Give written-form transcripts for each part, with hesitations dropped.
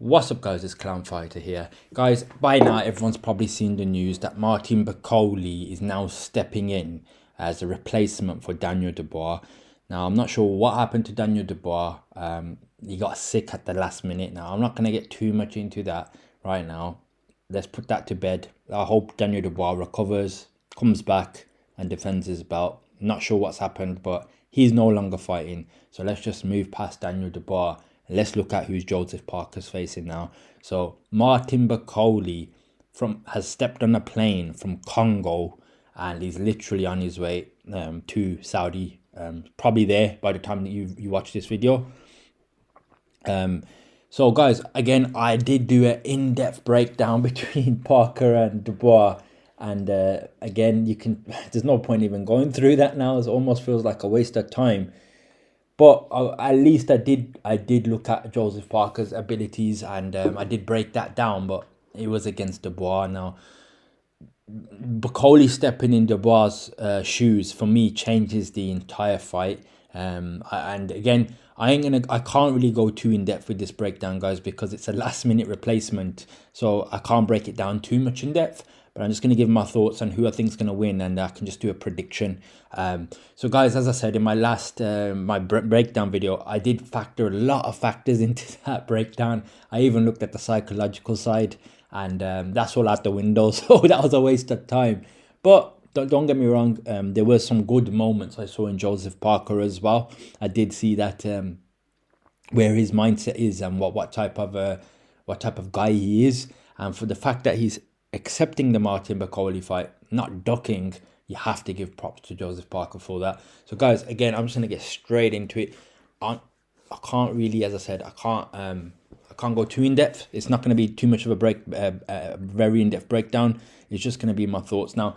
What's up guys, it's Clown Fighter here. Guys, by now everyone's probably seen the news that Martin Bakole is now stepping in as a replacement for Daniel Dubois. Now, I'm not sure what happened to Daniel Dubois. He got sick at the last minute. Now, I'm not going to get too much into that right now. Let's put that to bed. I hope Daniel Dubois recovers, comes back and defends his belt. Not sure what's happened, but he's no longer fighting. So let's just move past Daniel Dubois. Let's look at who's Joseph Parker's facing now. So Martin Bakole has stepped on a plane from Congo and he's literally on his way to Saudi. Probably there by the time that you watch this video. So guys, again, I did do an in-depth breakdown between Parker and Dubois. And again, there's no point even going through that now. It almost feels like a waste of time. But at least I did look at Joseph Parker's abilities and I did break that down, but it was against Dubois. Now, Bakole stepping in Dubois' shoes, for me, changes the entire fight. And again, I can't really go too in depth with this breakdown, guys, because it's a last minute replacement. So I can't break it down too much in depth. But I'm just going to give my thoughts on who I think is going to win, and I can just do a prediction. So guys, as I said in my last breakdown video, I did factor a lot of factors into that breakdown. I even looked at the psychological side, and that's all out the window. So that was a waste of time. But don't get me wrong, there were some good moments I saw in Joseph Parker as well. I did see that where his mindset is and what type of guy he is, and for the fact that he's accepting the Martin Bakole fight, not ducking, you have to give props to Joseph Parker for that. So guys, again, I'm just gonna get straight into it. I can't really, as I said, I can't go too in depth. It's not gonna be too much of a very in depth breakdown. It's just gonna be my thoughts. Now,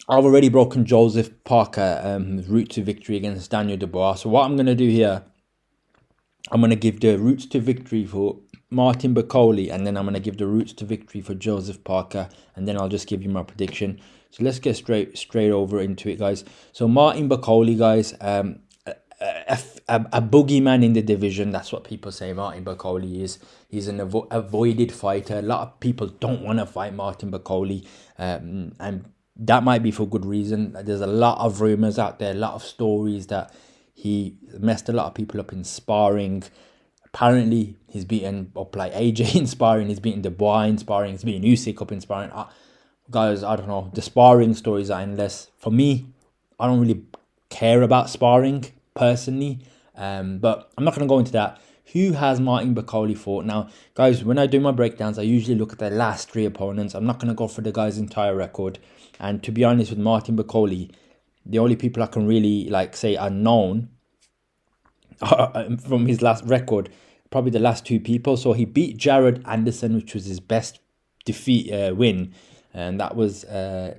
I've already broken Joseph Parker route to victory against Daniel Dubois. So what I'm gonna do here, I'm gonna give the routes to victory for Martin Bakole, and then I'm going to give the routes to victory for Joseph Parker, and then I'll just give you my prediction. So let's get straight over into it, guys. So Martin Bakole, guys, a boogeyman in the division. That's what people say Martin Bakole is. He's an avoided fighter. A lot of people don't want to fight Martin Bakole, and that might be for good reason. There's a lot of rumors out there, a lot of stories that he messed a lot of people up in sparring. Apparently, he's beaten up like AJ in sparring, he's beaten Dubois in sparring, he's beaten Usyk up in sparring. Guys, I don't know. The sparring stories are endless. For me, I don't really care about sparring personally, but I'm not going to go into that. Who has Martin Bakole fought? Now, guys, when I do my breakdowns, I usually look at the last 3 opponents. I'm not going to go for the guy's entire record. And to be honest with Martin Bakole, the only people I can really say are known from his last record, probably the last 2 people. So he beat Jared Anderson, which was his best win, and that was I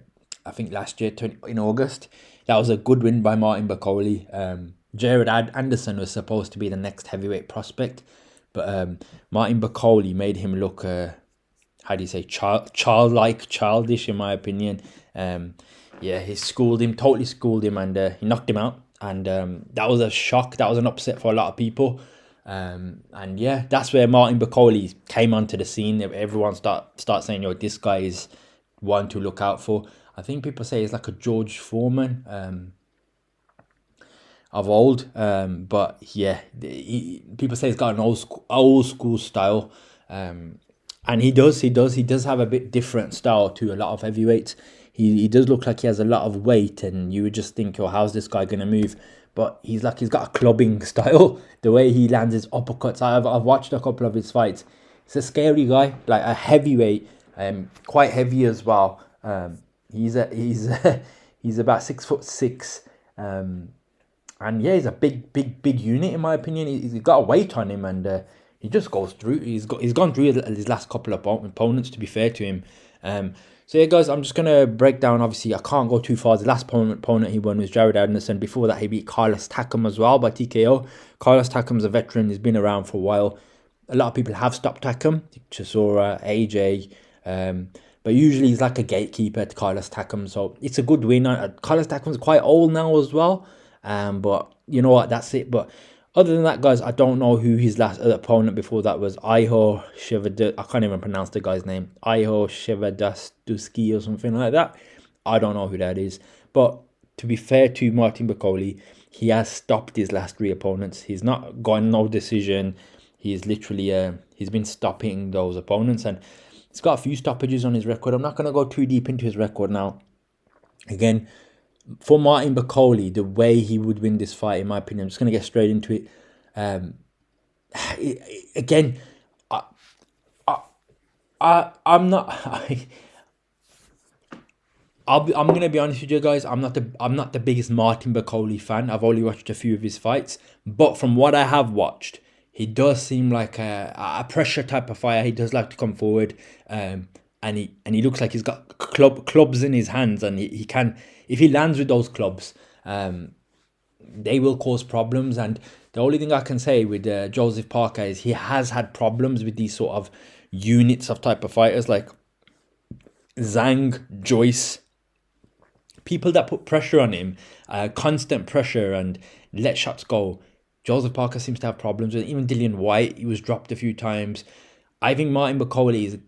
think last year in August. That was a good win by Martin Bakole. Jared Anderson was supposed to be the next heavyweight prospect, but Martin Bakole made him look how do you say, childish in my opinion. Yeah, he totally schooled him, and he knocked him out. And that was a shock. That was an upset for a lot of people. And yeah, that's where Martin Bakole came onto the scene. Everyone start saying, yo, this guy is one to look out for. I think people say he's like a George Foreman of old. But yeah, people say he's got an old school style. And he does have a bit different style to a lot of heavyweights. He does look like he has a lot of weight, and you would just think, oh, how's this guy going to move? But he's got a clubbing style. The way he lands his uppercuts. I've watched a couple of his fights. He's a scary guy, like a heavyweight, quite heavy as well. He's about 6'6", and yeah, he's a big unit in my opinion. He's got a weight on him, and he just goes through. He's gone through his last couple of opponents, to be fair to him. So yeah, guys, I'm just going to break down. Obviously, I can't go too far. The last opponent he won was Jared Anderson. Before that, he beat Carlos Takam as well by TKO. Carlos Takam's a veteran. He's been around for a while. A lot of people have stopped Takam. Chisora, AJ. But usually he's like a gatekeeper to Carlos Takam. So it's a good win. Carlos Takam's quite old now as well. But you know what? That's it. But Other than that, guys, I don't know who his last opponent before that was. Iho Shivada. I can't even pronounce the guy's name. Iho Shivadastuski or something like that. I don't know who that is. But to be fair to Martin Bakole, he has stopped his last three opponents. He's not gotten no decision. He's literally he's been stopping those opponents, and he's got a few stoppages on his record. I'm not going to go too deep into his record now. Again, for Martin Bakole, the way he would win this fight, in my opinion, I'm just going to get straight into it. Again, I'm not. I'm gonna be honest with you guys. I'm not the biggest Martin Bakole fan. I've only watched a few of his fights, but from what I have watched, he does seem like a pressure type of fighter. He does like to come forward, and he looks like he's got clubs in his hands, and he can, if he lands with those clubs, they will cause problems. And the only thing I can say with Joseph Parker is he has had problems with these sort of units of type of fighters like Zhang, Joyce, people that put pressure on him, constant pressure and let shots go. Joseph Parker seems to have problems with it. Even Dillian White, he was dropped a few times. I think Martin Bakole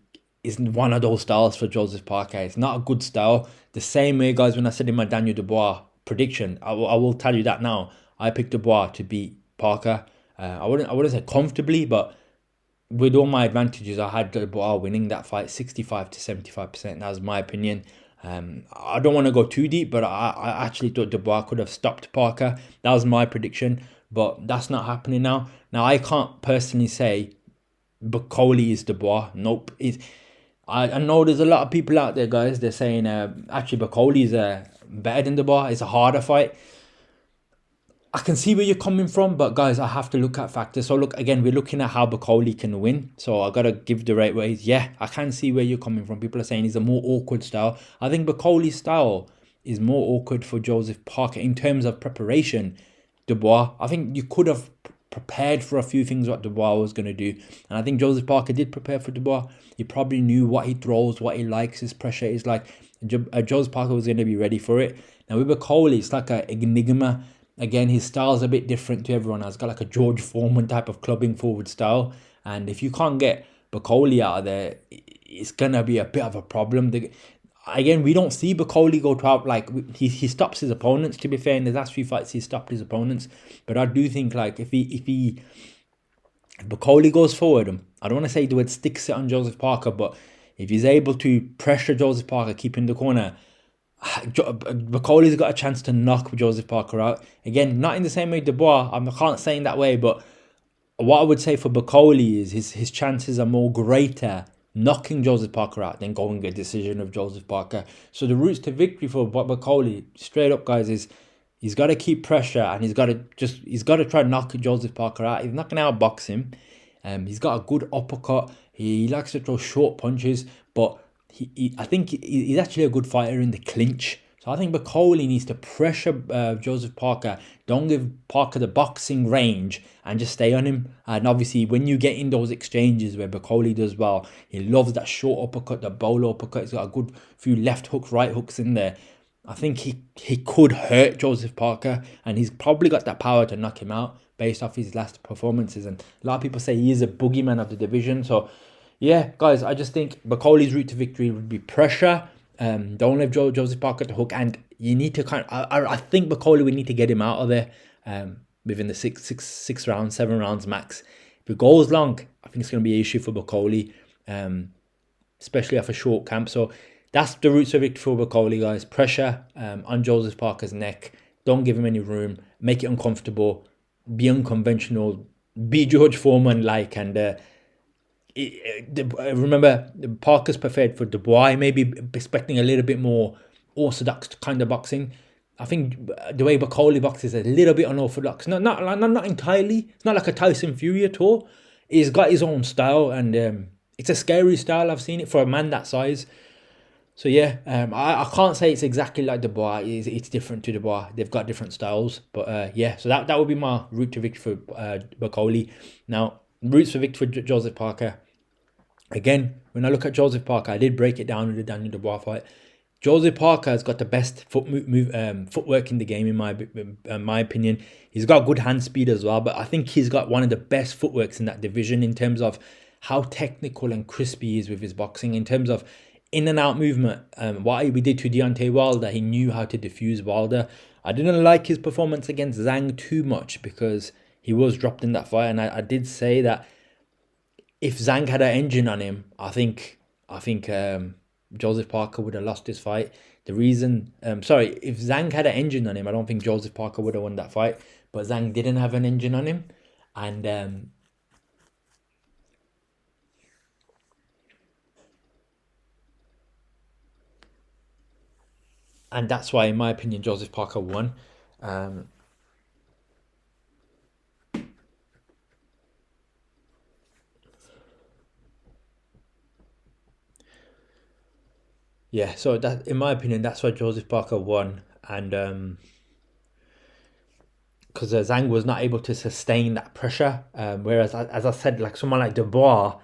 is one of those styles for Joseph Parker. It's not a good style. The same way, guys, when I said in my Daniel Dubois prediction, I will tell you that now. I picked Dubois to beat Parker. I wouldn't say comfortably, but with all my advantages, I had Dubois winning that fight 65 to 75%. That was my opinion. I don't want to go too deep, but I actually thought Dubois could have stopped Parker. That was my prediction, but that's not happening now. Now, I can't personally say Bakole is Dubois. Nope. I know there's a lot of people out there, guys. They're saying actually Bakole is better than Dubois. It's a harder fight. I can see where you're coming from, but guys, I have to look at factors. So look, again, we're looking at how Bakole can win. So I got to give the right ways. Yeah, I can see where you're coming from. People are saying he's a more awkward style. I think Bakole's style is more awkward for Joseph Parker in terms of preparation. Dubois, I think you could have prepared for a few things what Dubois was going to do. And I think Joseph Parker did prepare for Dubois. He probably knew what he throws, what he likes, his pressure is like. Joseph Parker was going to be ready for it. Now with Bakole, it's like an enigma. Again, his style's a bit different to everyone else. He's got like a George Foreman type of clubbing forward style. And if you can't get Bakole out of there, it's going to be a bit of a problem. Again, we don't see Bakole go to out, like, he stops his opponents, to be fair. In the last few fights, he stopped his opponents. But I do think, like, if Bakole goes forward, I don't want to say the word sticks it on Joseph Parker, but if he's able to pressure Joseph Parker, keep in the corner, Bakole's got a chance to knock Joseph Parker out. Again, not in the same way Dubois. I can't say in that way, but what I would say for Bakole is his chances are more greater knocking Joseph Parker out than going a decision of Joseph Parker. So the routes to victory for Bakole, straight up, guys, is he's got to keep pressure and he's got to try and knock Joseph Parker out. He's not going to outbox him. He's got a good uppercut. He likes to throw short punches, but I think he's actually a good fighter in the clinch. So I think Bakole needs to pressure Joseph Parker. Don't give Parker the boxing range and just stay on him. And obviously, when you get in those exchanges where Bakole does well, he loves that short uppercut, the bolo uppercut. He's got a good few left hooks, right hooks in there. I think he could hurt Joseph Parker, and he's probably got that power to knock him out based off his last performances. And a lot of people say he is a boogeyman of the division. So yeah, guys, I just think Bakole's route to victory would be pressure. Don't leave Joseph Parker to hook, and you need to I think Bakole, we need to get him out of there within the six rounds, 7 rounds max. If it goes long, I think it's going to be an issue for Bakole, especially off a short camp. So that's the route to victory for Bakole, guys. Pressure on Joseph Parker's neck. Don't give him any room. Make it uncomfortable. Be unconventional. Be George Foreman like, and remember, Parker's prepared for Dubois, maybe expecting a little bit more orthodox kind of boxing. I think the way Bakole boxes is a little bit unorthodox. Not entirely. It's not like a Tyson Fury at all. He's got his own style, and it's a scary style. I've seen it for a man that size. So yeah, I can't say it's exactly like Dubois. It's different to Dubois. They've got different styles. But yeah, so that would be my route to victory for Bakole. Now, routes for victory for Joseph Parker. Again, when I look at Joseph Parker, I did break it down in the Daniel Dubois fight. Joseph Parker has got the best footwork in the game, in my opinion. He's got good hand speed as well, but I think he's got one of the best footworks in that division in terms of how technical and crispy he is with his boxing. In terms of in and out movement, what we did to Deontay Wilder, he knew how to diffuse Wilder. I didn't like his performance against Zhang too much because he was dropped in that fight, and I did say that if Zhang had an engine on him, I think Joseph Parker would have lost this fight. The reason, if Zhang had an engine on him, I don't think Joseph Parker would have won that fight. But Zhang didn't have an engine on him, and that's why, in my opinion, Joseph Parker won. Yeah, so that, in my opinion, that's why Joseph Parker won, and because Zhang was not able to sustain that pressure. Whereas, as I said, like someone like Dubois,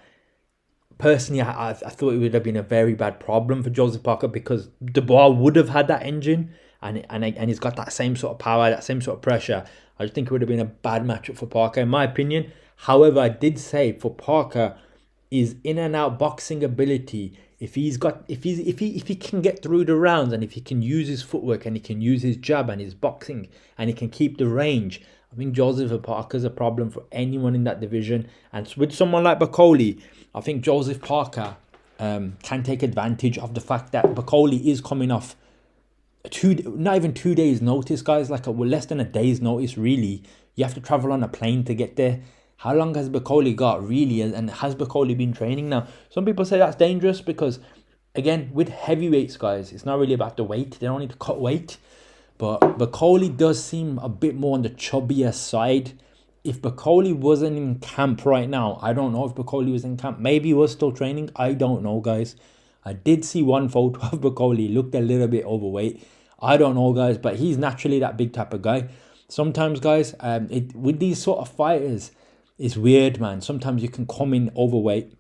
personally, I thought it would have been a very bad problem for Joseph Parker because Dubois would have had that engine, and he's got that same sort of power, that same sort of pressure. I just think it would have been a bad matchup for Parker, in my opinion. However, I did say for Parker, his in and out boxing ability, if he can get through the rounds, and if he can use his footwork, and he can use his jab and his boxing, and he can keep the range, I think Joseph Parker's a problem for anyone in that division. And with someone like Bakole, I think Joseph Parker can take advantage of the fact that Bakole is coming off not even 2 days notice, guys, like less than a day's notice, really. You have to travel on a plane to get there. How long has Bakole got, really? And has Bakole been training now? Some people say that's dangerous because, again, with heavyweights, guys, it's not really about the weight. They don't need to cut weight. But Bakole does seem a bit more on the chubbier side. If Bakole wasn't in camp right now, I don't know if Bakole was in camp. Maybe he was still training. I don't know, guys. I did see one photo of Bakole. He looked a little bit overweight. I don't know, guys, but he's naturally that big type of guy. Sometimes, guys, with these sort of fighters, it's weird, man. Sometimes you can come in overweight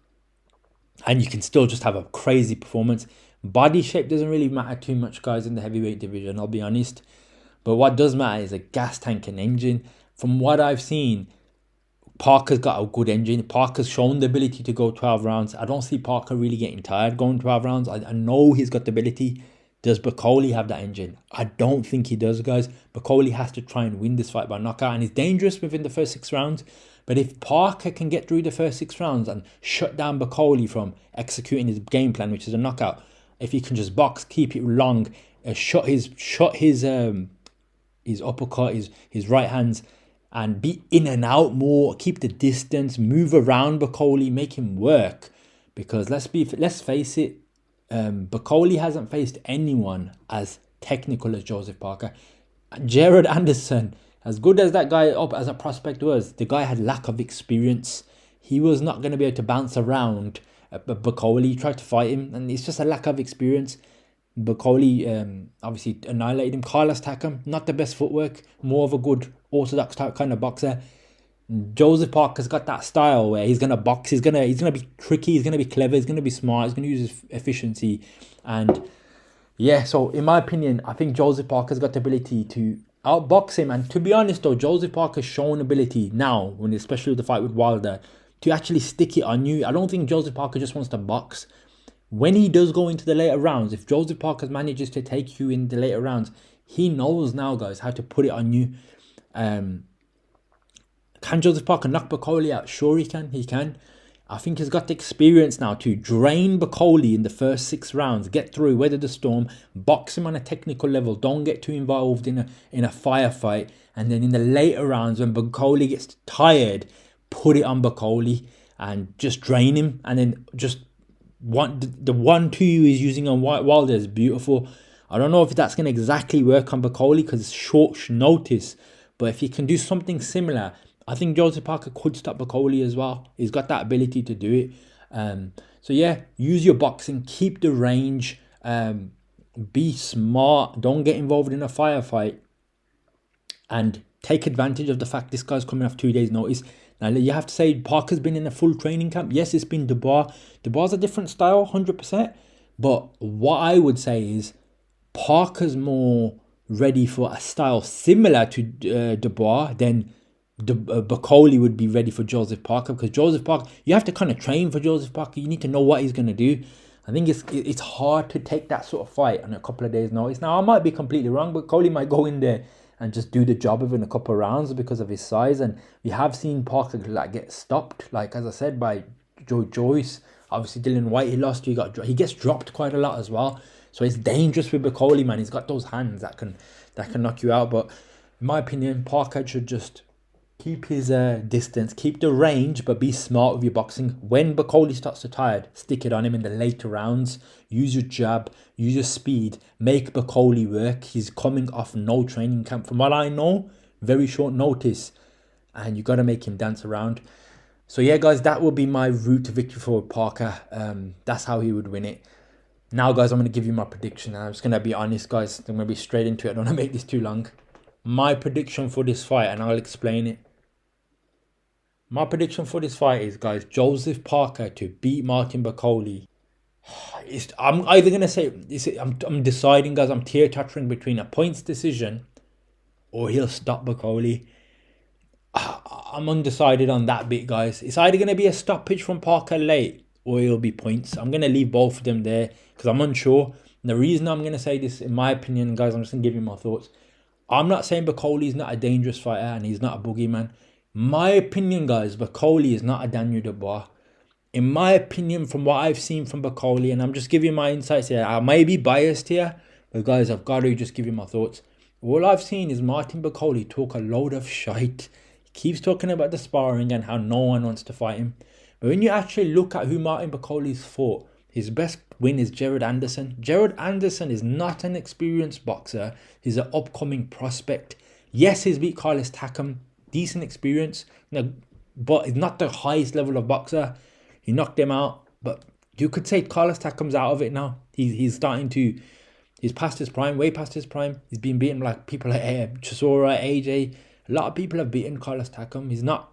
and you can still just have a crazy performance. Body shape doesn't really matter too much, guys, in the heavyweight division, I'll be honest. But what does matter is a gas tank and engine. From what I've seen, Parker's got a good engine. Parker's shown the ability to go 12 rounds. I don't see Parker really getting tired going 12 rounds. I know he's got the ability. Does Bakole have that engine? I don't think he does, guys. Bakole has to try and win this fight by knockout, and he's dangerous within the first 6 rounds. But if Parker can get through the first 6 rounds and shut down Bakole from executing his game plan, which is a knockout, if he can just box, keep it long, shut his uppercut, his right hands, and be in and out more, keep the distance, move around Bakole, make him work. Because let's face it, Bakole hasn't faced anyone as technical as Joseph Parker. Jared Anderson, as good as that guy up as a prospect was, the guy had lack of experience. He was not going to be able to bounce around Bakole. Tried to fight him, and it's just a lack of experience. Bakole obviously annihilated him. Carlos Takam, not the best footwork, more of a good orthodox type kind of boxer. Joseph Parker's got that style where he's gonna box, he's gonna be tricky, he's gonna be clever, he's gonna be smart, he's gonna use his efficiency, and yeah. So in my opinion, I think Joseph Parker's got the ability to outbox him. And to be honest, though, Joseph Parker's shown ability now, when especially with the fight with Wilder, to actually stick it on you. I don't think Joseph Parker just wants to box. When he does go into the later rounds, if Joseph Parker manages to take you in the later rounds, he knows now, guys, how to put it on you. Can Joseph Parker knock Bakole out? Sure, he can. He can. I think he's got the experience now to drain Bakole in the first 6 rounds, get through, weather the storm, box him on a technical level, don't get too involved in a firefight, and then in the later rounds when Bakole gets tired, put it on Bakole and just drain him, and then just the 1-2 he's using on Wilder is beautiful. I don't know if that's going to exactly work on Bakole because it's short notice, but if he can do something similar, I think Joseph Parker could stop Bakole as well. He's got that ability to do it. So yeah, use your boxing, keep the range, be smart, don't get involved in a firefight, and take advantage of the fact this guy's coming off 2 days notice. Now you have to say Parker's been in a full training camp. Yes, it's been Dubois. Dubois a different style, 100%. But what I would say is Parker's more ready for a style similar to Dubois, then Bakole would be ready for Joseph Parker, because Joseph Parker, you have to kind of train for Joseph Parker. You need to know what he's going to do. I think it's hard to take that sort of fight on a couple of days' notice. Now, I might be completely wrong, but Coley might go in there and just do the job within a couple of rounds because of his size. And we have seen Parker like get stopped, like as I said, by Joe Joyce. Obviously, Dylan White, he gets dropped quite a lot as well. So it's dangerous with Bakole, man. He's got those hands that can knock you out. But in my opinion, Parker should just keep his distance, keep the range, but be smart with your boxing. When Bakole starts to tired, stick it on him in the later rounds. Use your jab, use your speed, make Bakole work. He's coming off no training camp. From what I know, very short notice. And you got to make him dance around. So yeah, guys, that would be my route to victory for Parker. That's how he would win it. Now, guys, I'm going to give you my prediction. I'm just going to be honest, guys. I'm going to be straight into it. I don't want to make this too long. My prediction for this fight, and I'll explain it. My prediction for this fight is, guys, Joseph Parker to beat Martin Bakole. I'm either going to say, I'm deciding, guys, I'm teeter-tottering between a points decision or he'll stop Bakole. I'm undecided on that bit, guys. It's either going to be a stoppage from Parker late or it'll be points. I'm going to leave both of them there because I'm unsure. And the reason I'm going to say this, in my opinion, guys, I'm just going to give you my thoughts. I'm not saying Bakole is not a dangerous fighter and he's not a boogeyman. My opinion, guys, Bakole is not a Daniel Dubois. In my opinion, from what I've seen from Bakole, and I'm just giving my insights here. I may be biased here, but guys, I've got to just give you my thoughts. All I've seen is Martin Bakole talk a load of shite. He keeps talking about the sparring and how no one wants to fight him. But when you actually look at who Martin Bakole's fought, his best win is Jared Anderson. Jared Anderson is not an experienced boxer. He's an upcoming prospect. Yes, he's beat Carlos Takam. Decent experience. But he's not the highest level of boxer. He knocked him out. But you could say Carlos Takam's out of it now. He's starting to... He's past his prime, way past his prime. He's been beaten like people like Chisora, AJ. A lot of people have beaten Carlos Takam. He's not,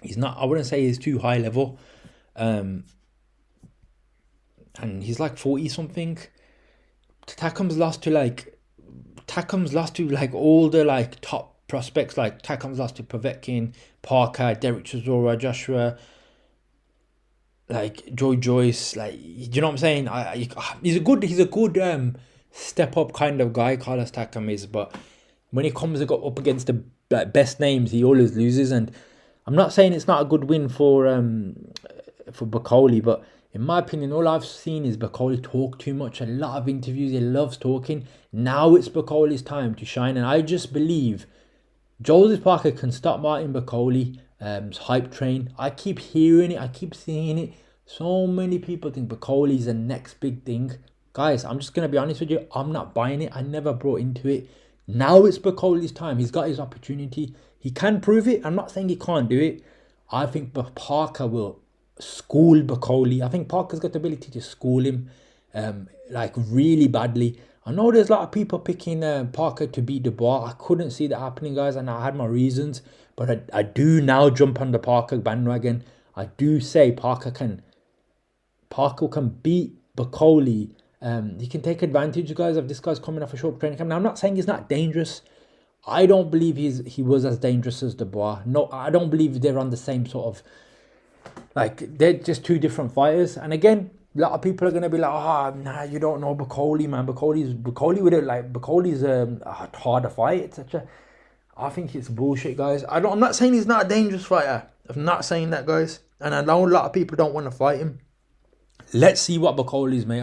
I wouldn't say he's too high level. And he's like 40 something. Takam's lost to like all the like top prospects. Like Takam's lost to Povetkin, Parker, Derek Chisora, Joshua, like Joy Joyce. Like, do you know what I'm saying? He's a good step up kind of guy, Carlos Takam is, but when he comes up against the best names, he always loses. And I'm not saying it's not a good win for Bakole, but in my opinion, all I've seen is Bakole talk too much. A lot of interviews, he loves talking. Now it's Bakole's time to shine, and I just believe Joseph Parker can stop Martin Bakole's hype train. I keep hearing it, I keep seeing it. So many people think Bakole's the next big thing. Guys, I'm just going to be honest with you. I'm not buying it. I never brought into it. Now it's Bakole's time. He's got his opportunity. He can prove it. I'm not saying he can't do it. I think Parker will school Bakole. I think Parker's got the ability to school him like really badly. I know there's a lot of people picking Parker to beat Dubois. I couldn't see that happening, guys, and I had my reasons. But I do now jump on the Parker bandwagon. I do say Parker can beat Bakole. He can take advantage, guys, of this guy's coming off a short training camp. Now, I'm not saying he's not dangerous. I don't believe he was as dangerous as Dubois. No, I don't believe they're on the same sort of... Like, they're just two different fighters. And again, a lot of people are going to be like, nah, you don't know Bakole, man. Bakole's a harder fight, etc. I think it's bullshit, guys. I'm not saying he's not a dangerous fighter. I'm not saying that, guys. And I know a lot of people don't want to fight him. Let's see what Bakole is made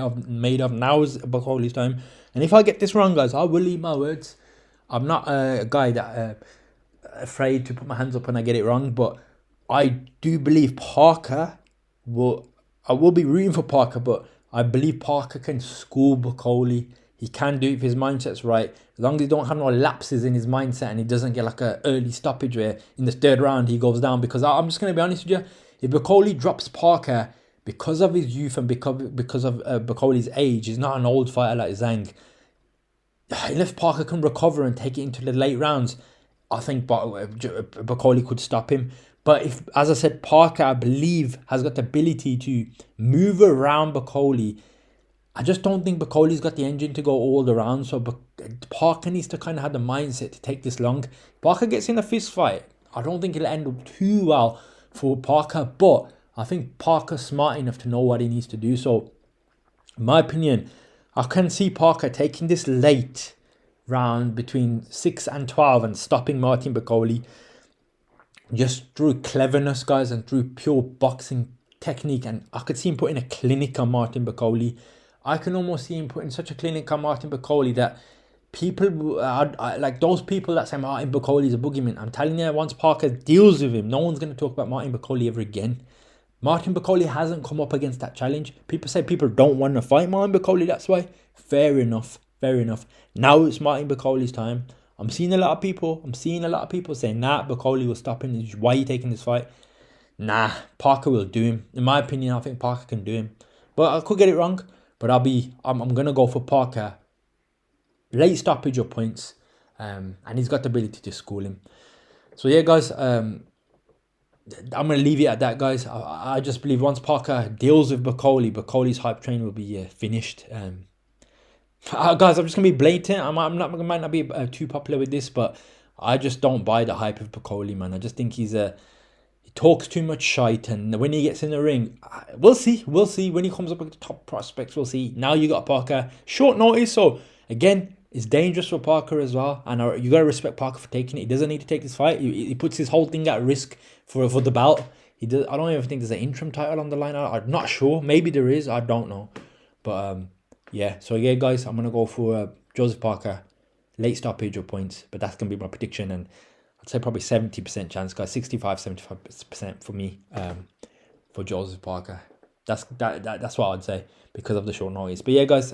of. Now is Bakole's time. And if I get this wrong, guys, I will eat my words. I'm not a guy that afraid to put my hands up when I get it wrong. But I do believe Parker will... I will be rooting for Parker, but I believe Parker can school Bakole. He can do it if his mindset's right. As long as he don't have no lapses in his mindset and he doesn't get like an early stoppage where in the third round he goes down. Because I'm just going to be honest with you. If Bakole drops Parker... because of his youth and because of Bakole's age, he's not an old fighter like Zhang. If Parker can recover and take it into the late rounds, I think Bakole could stop him. But if, as I said, Parker, I believe, has got the ability to move around Bakole I just don't think Bakole's got the engine to go all the round. So Parker needs to kind of have the mindset to take this long. Parker gets in a fist fight, I don't think it'll end up too well for Parker. But I think Parker's smart enough to know what he needs to do. So, in my opinion, I can see Parker taking this late round between 6 and 12 and stopping Martin Bakole just through cleverness, guys, and through pure boxing technique. And I could see him putting a clinic on Martin Bakole. I can almost see him putting such a clinic on Martin Bakole that people, like those people that say Martin Bakole is a boogeyman, I'm telling you, once Parker deals with him, no one's going to talk about Martin Bakole ever again. Martin Bakole hasn't come up against that challenge. People say people don't want to fight Martin Bakole, that's why. Fair enough, fair enough. Now it's Martin Bakole's time. I'm seeing a lot of people saying, nah, Bakole will stop him. Why are you taking this fight? Nah, Parker will do him. In my opinion, I think Parker can do him. But I could get it wrong. But I'm going to go for Parker. Late stoppage of points. And he's got the ability to school him. So yeah, guys, I'm going to leave it at that, guys. I just believe once Parker deals with Bakole's hype train will be finished. Guys, I'm just going to be blatant. I might not be too popular with this, but I just don't buy the hype of Bakole, man. I just think he talks too much shite, and when he gets in the ring, we'll see. When he comes up with the top prospects, we'll see. Now you got Parker, short notice, so again, it's dangerous for Parker as well, and you got to respect Parker for taking it. He doesn't need to take this fight. He puts his whole thing at risk for the belt. I don't even think there's an interim title on the line. I'm not sure. Maybe there is. I don't know. But yeah. So yeah, guys, I'm gonna go for Joseph Parker, late stoppage or points. But that's gonna be my prediction, and I'd say probably 70% chance, guys. 65-75% for me. For Joseph Parker. That's what I'd say because of the short notice. But yeah, guys.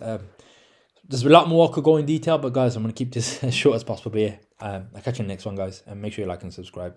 There's a lot more I could go in detail, but guys, I'm going to keep this as short as possible here. I'll catch you in the next one, guys, and make sure you like and subscribe.